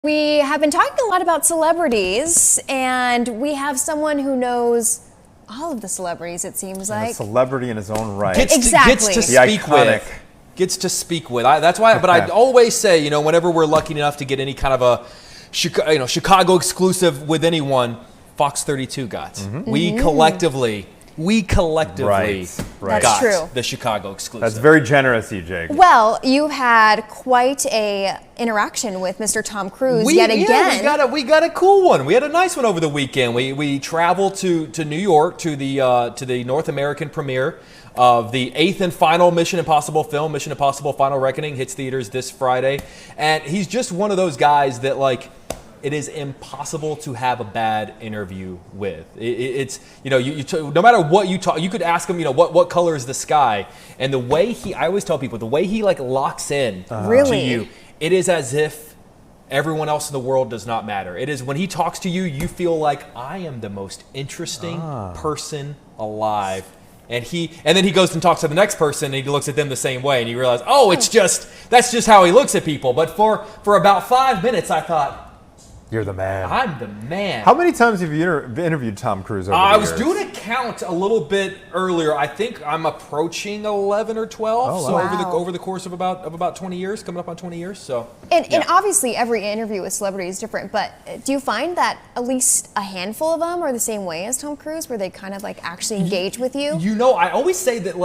We have been talking a lot about celebrities, and we have someone who knows all of the celebrities, it seems like. A celebrity in his own right. Gets to speak with. Gets to speak with. That's why. But I always say, whenever we're lucky enough to get any kind of a Chicago exclusive with anyone, Fox 32 got. Mm-hmm. We collectively got the Chicago exclusive. That's very generous, EJ. Well, you've had quite a interaction with Mr. Tom Cruise yet again. Yeah, we got a cool one. We had a nice one over the weekend. We traveled to New York to the North American premiere of the 8th and final Mission Impossible film. Mission Impossible: Final Reckoning hits theaters this Friday, and he's just one of those guys that it is impossible to have a bad interview with. It's no matter what you talk, you could ask him, what color is the sky, and the way I always tell people, the way he locks in to you, it is as if everyone else in the world does not matter. It is when he talks to you, you feel like I am the most interesting person alive. And then he goes and talks to the next person, and he looks at them the same way, and you realize, that's just how he looks at people. But for about 5 minutes, I thought, you're the man. I'm the man. How many times have you interviewed Tom Cruise over the years? I was doing a count a little bit earlier. I think I'm approaching 11 or 12. So over the course of about 20 years, coming up on 20 years. So and obviously every interview with celebrity is different. But do you find that at least a handful of them are the same way as Tom Cruise, where they kind of actually engage with you? I always say that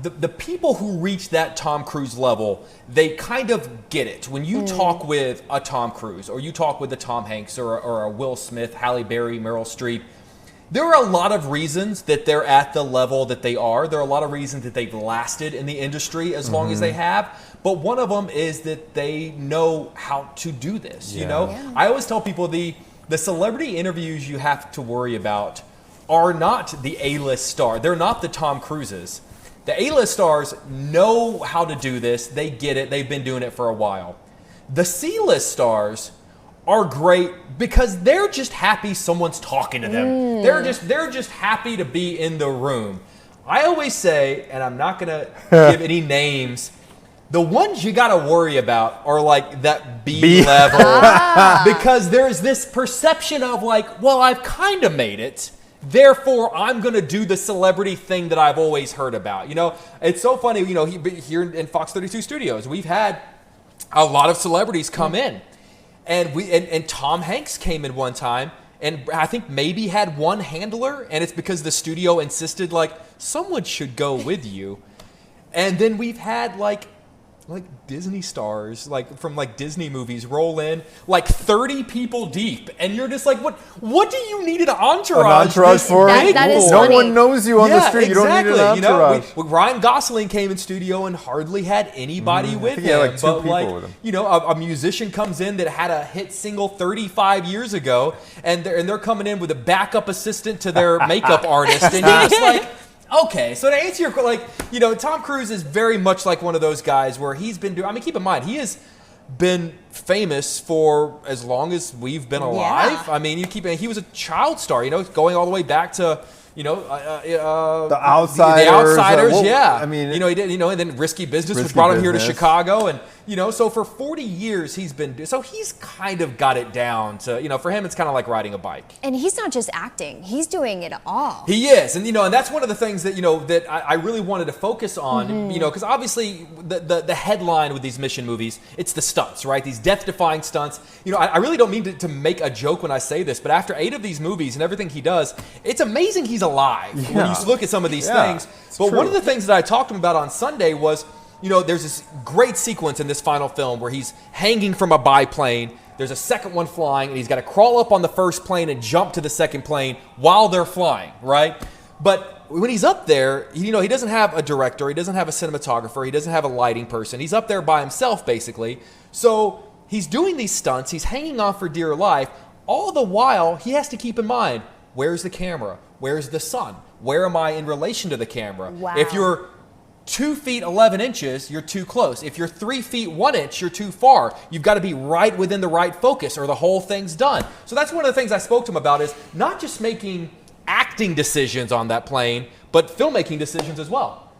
the people who reach that Tom Cruise level, they kind of get it. When you talk with a Tom Cruise, or you talk with a Tom Hanks, or a Will Smith, Halle Berry, Meryl Streep, there are a lot of reasons that they're at the level that they are. There are a lot of reasons that they've lasted in the industry as long as they have. But one of them is that they know how to do this. Yeah. I always tell people the celebrity interviews you have to worry about are not the A-list star. They're not the Tom Cruises. The A-list stars know how to do this. They get it. They've been doing it for a while. The C-list stars are great because they're just happy someone's talking to them. They're just happy to be in the room. I always say, and I'm not going to give any names, the ones you got to worry about are that B level because there's this perception of I've kind of made it. Therefore, I'm going to do the celebrity thing that I've always heard about. It's so funny, here in Fox 32 Studios, we've had a lot of celebrities come in. And Tom Hanks came in one time, and I think maybe had one handler, and it's because the studio insisted, someone should go with you. And then we've had, Disney stars, from Disney movies roll in 30 people deep, and you're just what do you need an entourage for? That is no funny. one knows you on the street. Exactly. You don't need an entourage. Ryan Gosling came in studio and hardly had anybody with him. Yeah, 2 people with him. A musician comes in that had a hit single 35 years ago, and they're coming in with a backup assistant to their makeup artist, and you're just okay, so to answer your Tom Cruise is very much like one of those guys where he's been doing. Keep in mind, he has been famous for as long as we've been alive. Yeah. He was a child star. Going all the way back to the Outsiders. The Outsiders. He did. And then Risky Business, which brought him here to Chicago, and so for 40 years he's kind of got it down to for him it's kind of like riding a bike. And he's not just acting; he's doing it all. He is, and and that's one of the things that that I really wanted to focus on. Because obviously the headline with these mission movies, it's the stunts, right? These death-defying stunts. I really don't mean to make a joke when I say this, but after 8 of these movies and everything he does, it's amazing he's alive when you look at some of these things. But one of the things that I talked to him about on Sunday was, there's this great sequence in this final film where he's hanging from a biplane. There's a second one flying, and he's got to crawl up on the first plane and jump to the second plane while they're flying, right? But when he's up there, he doesn't have a director, he doesn't have a cinematographer, he doesn't have a lighting person. He's up there by himself, basically. So he's doing these stunts, he's hanging on for dear life. All the while, he has to keep in mind, where's the camera? Where's the sun? Where am I in relation to the camera? Wow. If you're 2 feet 11 inches, you're too close. If you're 3 feet 1 inch, you're too far. You've got to be right within the right focus or the whole thing's done. So that's one of the things I spoke to him about, is not just making acting decisions on that plane, but filmmaking decisions as well.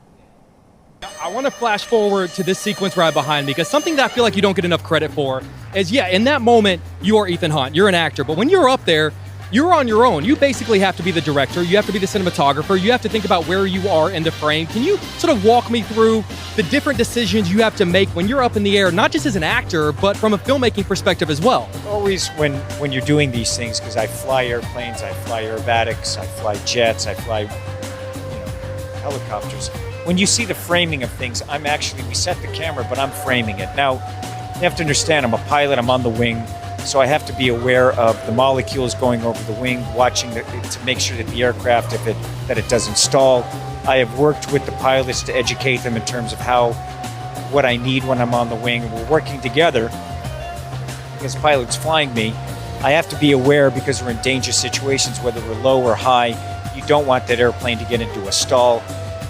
I want to flash forward to this sequence right behind me, because something that I feel like you don't get enough credit for is, yeah, in that moment, you are Ethan Hunt, you're an actor, but when you're up there, you're on your own. You basically have to be the director, you have to be the cinematographer, you have to think about where you are in the frame. Can you sort of walk me through the different decisions you have to make when you're up in the air, not just as an actor, but from a filmmaking perspective as well? Always when you're doing these things, because I fly airplanes, I fly aerobatics, I fly jets, I fly helicopters. When you see the framing of things, we set the camera, but I'm framing it. Now, you have to understand, I'm a pilot, I'm on the wing, so I have to be aware of the molecules going over the wing, watching to make sure that the aircraft, that it doesn't stall. I have worked with the pilots to educate them in terms of what I need when I'm on the wing. We're working together, because pilots flying me, I have to be aware, because we're in dangerous situations, whether we're low or high. You don't want that airplane to get into a stall.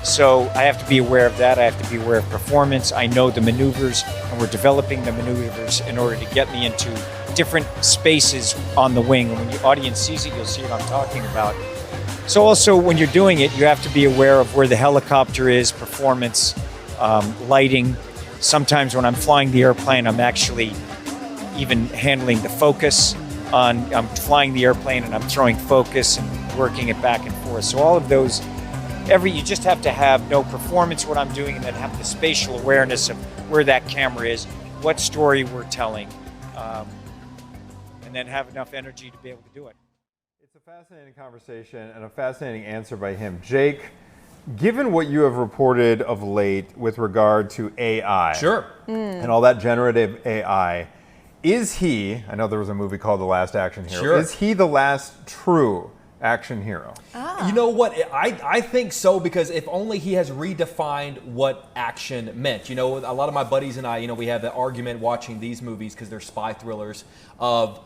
So I have to be aware of that. I have to be aware of performance. I know the maneuvers, and we're developing the maneuvers in order to get me into different spaces on the wing. And when the audience sees it, you'll see what I'm talking about. So also, when you're doing it, you have to be aware of where the helicopter is, performance, lighting. Sometimes when I'm flying the airplane, I'm actually even handling the focus. I'm flying the airplane and I'm throwing focus and working it back and forth. So all of those, you just have to know performance, what I'm doing, and then have the spatial awareness of where that camera is, what story we're telling, and then have enough energy to be able to do it. It's a fascinating conversation and a fascinating answer by him. Jake, given what you have reported of late with regard to AI, Sure, and all that generative AI, is he, I know there was a movie called The Last Action Hero, Sure. is he the last true action hero? You know what? I think so, because if only he has redefined what action meant. You know, a lot of my buddies and I, we have the argument watching these movies, because they're spy thrillers, of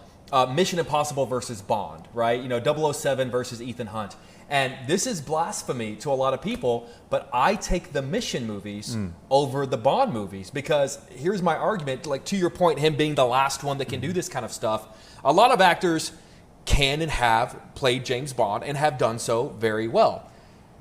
Mission Impossible versus Bond, right? 007 versus Ethan Hunt. And this is blasphemy to a lot of people, but I take the Mission movies over the Bond movies, because here's my argument, like to your point, him being the last one that can do this kind of stuff. A lot of actors can and have played James Bond and have done so very well.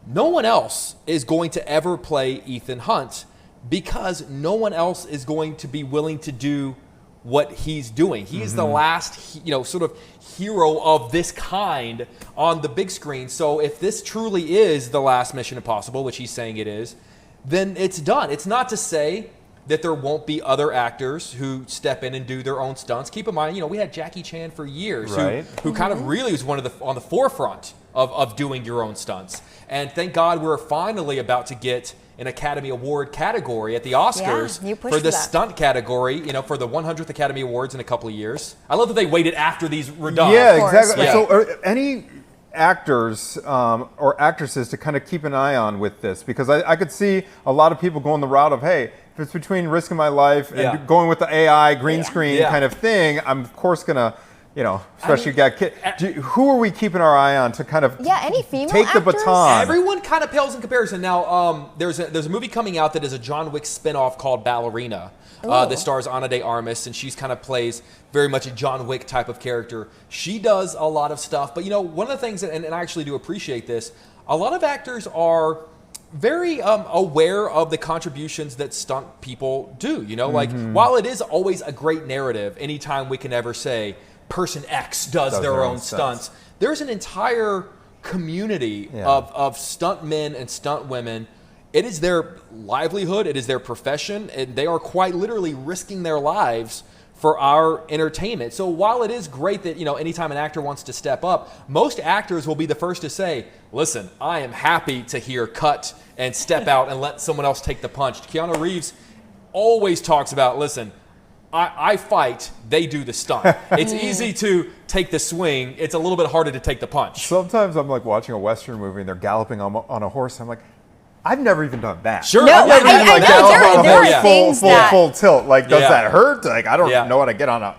No one else is going to ever play Ethan Hunt, because no one else is going to be willing to do what he's doing. He is the last, sort of hero of this kind on the big screen. So if this truly is the last Mission Impossible, which he's saying it is, then it's done. It's not to say that there won't be other actors who step in and do their own stunts. Keep in mind, we had Jackie Chan for years, right, who kind of really was on the forefront of doing your own stunts. And thank God we're finally about to get an Academy Award category at the Oscars for the stunt category, for the 100th Academy Awards in a couple of years. I love that they waited after these were done. Yeah, exactly. Yeah. So any actors or actresses to kind of keep an eye on with this? Because I could see a lot of people going the route of, hey, if it's between risking my life and going with the AI green screen kind of thing, I'm of course gonna, especially got kids. Who are we keeping our eye on to kind of any female take the actors? baton? Everyone kind of pales in comparison. Now, there's a movie coming out that is a John Wick spinoff called Ballerina. That stars Ana de Armas, and she's kind of plays very much a John Wick type of character. She does a lot of stuff, but one of the things, and I actually do appreciate this, a lot of actors are very aware of the contributions that stunt people do. Like while it is always a great narrative, anytime we can ever say person X does their own stunts, there's an entire community of stunt men and stunt women. It is their livelihood, it is their profession, and they are quite literally risking their lives for our entertainment. So while it is great that, anytime an actor wants to step up, most actors will be the first to say, listen, I am happy to hear cut and step out and let someone else take the punch. Keanu Reeves always talks about, listen, I fight, they do the stunt. It's easy to take the swing. It's a little bit harder to take the punch. Sometimes I'm like watching a Western movie and they're galloping on a horse. I'm like, I've never even done that. Sure. No, I've never I even know there are things that full tilt. Like, does that hurt? Like, I don't know how to get on a,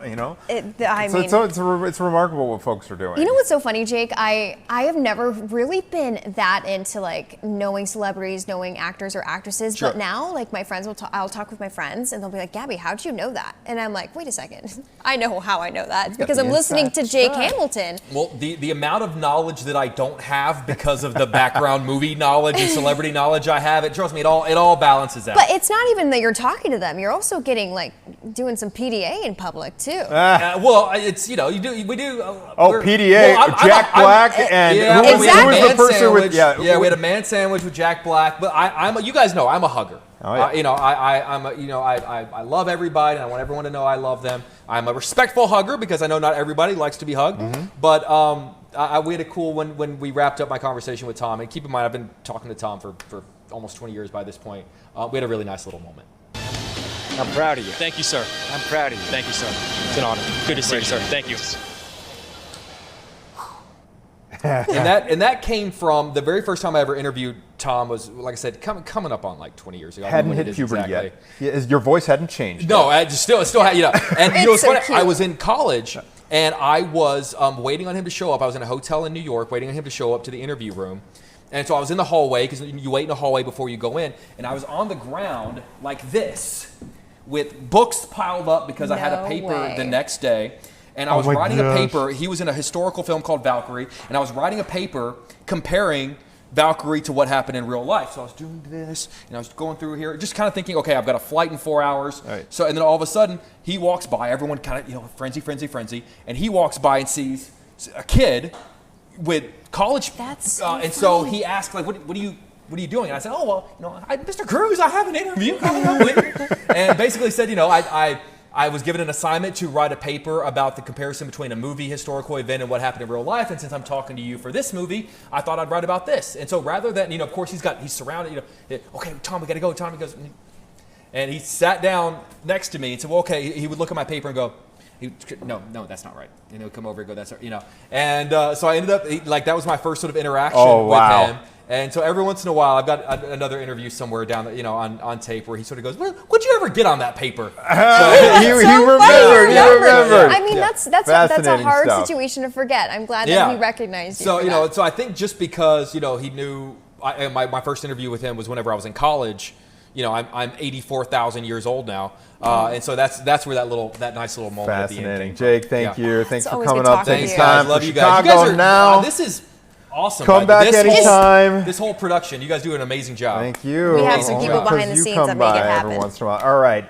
it's remarkable what folks are doing. You know what's so funny, Jake? I have never really been that into like knowing celebrities, knowing actors or actresses. Sure. But now, like my friends I'll talk with my friends and they'll be like, Gabby, how'd you know that? And I'm like, wait a second. I know how I know that. It's because I'm listening to Jake Hamilton. Well, the amount of knowledge that I don't have because of the background movie knowledge and celebrity knowledge knowledge I have. Trust me, it all balances out. But it's not even that you're talking to them. You're also getting like doing some PDA in public too. Well, it's we do. PDA, Jack Black, and who was the person with? Yeah, we had a man sandwich with Jack Black. But you guys know I'm a hugger. Oh, yeah. I love everybody, and I want everyone to know I love them. I'm a respectful hugger because I know not everybody likes to be hugged. But we had a cool when we wrapped up my conversation with Tom. And keep in mind, I've been talking to Tom for almost 20 years by this point. We had a really nice little moment. I'm proud of you. Thank you, sir. I'm proud of you. Thank you, sir. It's an honor. Good to see you, sir. Thank you. and that came from the very first time I ever interviewed Tom was, like I said, coming up on like 20 years ago. Hadn't hit puberty yet. Your voice hadn't changed. No, I still had, And you know, it's so funny. cute. I was in college and I was waiting on him to show up. I was in a hotel in New York waiting on him to show up to the interview room. And so I was in the hallway because you wait in the hallway before you go in. And I was on the ground like this with books piled up because I had a paper the next day. And I was writing a paper. He was in a historical film called Valkyrie. And I was writing a paper comparing Valkyrie to what happened in real life. So I was doing this, and I was going through here, just kind of thinking, okay, I've got a flight in 4 hours. Right. So, and then all of a sudden, he walks by. Everyone kind of, frenzy. And he walks by and sees a kid with college. That's so and so funny. he asked, like, what are you doing? And I said, oh, well, Mr. Cruz, I have an interview coming up with you. And basically said, I was given an assignment to write a paper about the comparison between a movie historical event and what happened in real life. And since I'm talking to you for this movie, I thought I'd write about this. And so rather than, of course, he's surrounded, okay, Tom, we got to go. Tom, he goes, and he sat down next to me and said, well, okay. He would look at my paper and go, no, that's not right. Come over and go, that's right, And so I ended up, that was my first sort of interaction with him. And so every once in a while, I've got another interview somewhere down, on tape where he sort of goes, "What'd you ever get on that paper?" He remembered. I mean, that's a hard situation to forget. I'm glad that he recognized you. So so I think just because he knew my first interview with him was whenever I was in college. I'm 84,000 years old now, and so that's where that nice little moment. Fascinating, at the end Jake. Thank you. Thanks for coming up. Thanks, Taking guys. time Love for you guys. Chicago Now. This is awesome. Come back anytime. This whole production, you guys do an amazing job. Thank you. We have some people behind the scenes that make it happen. Every once in a while. All right.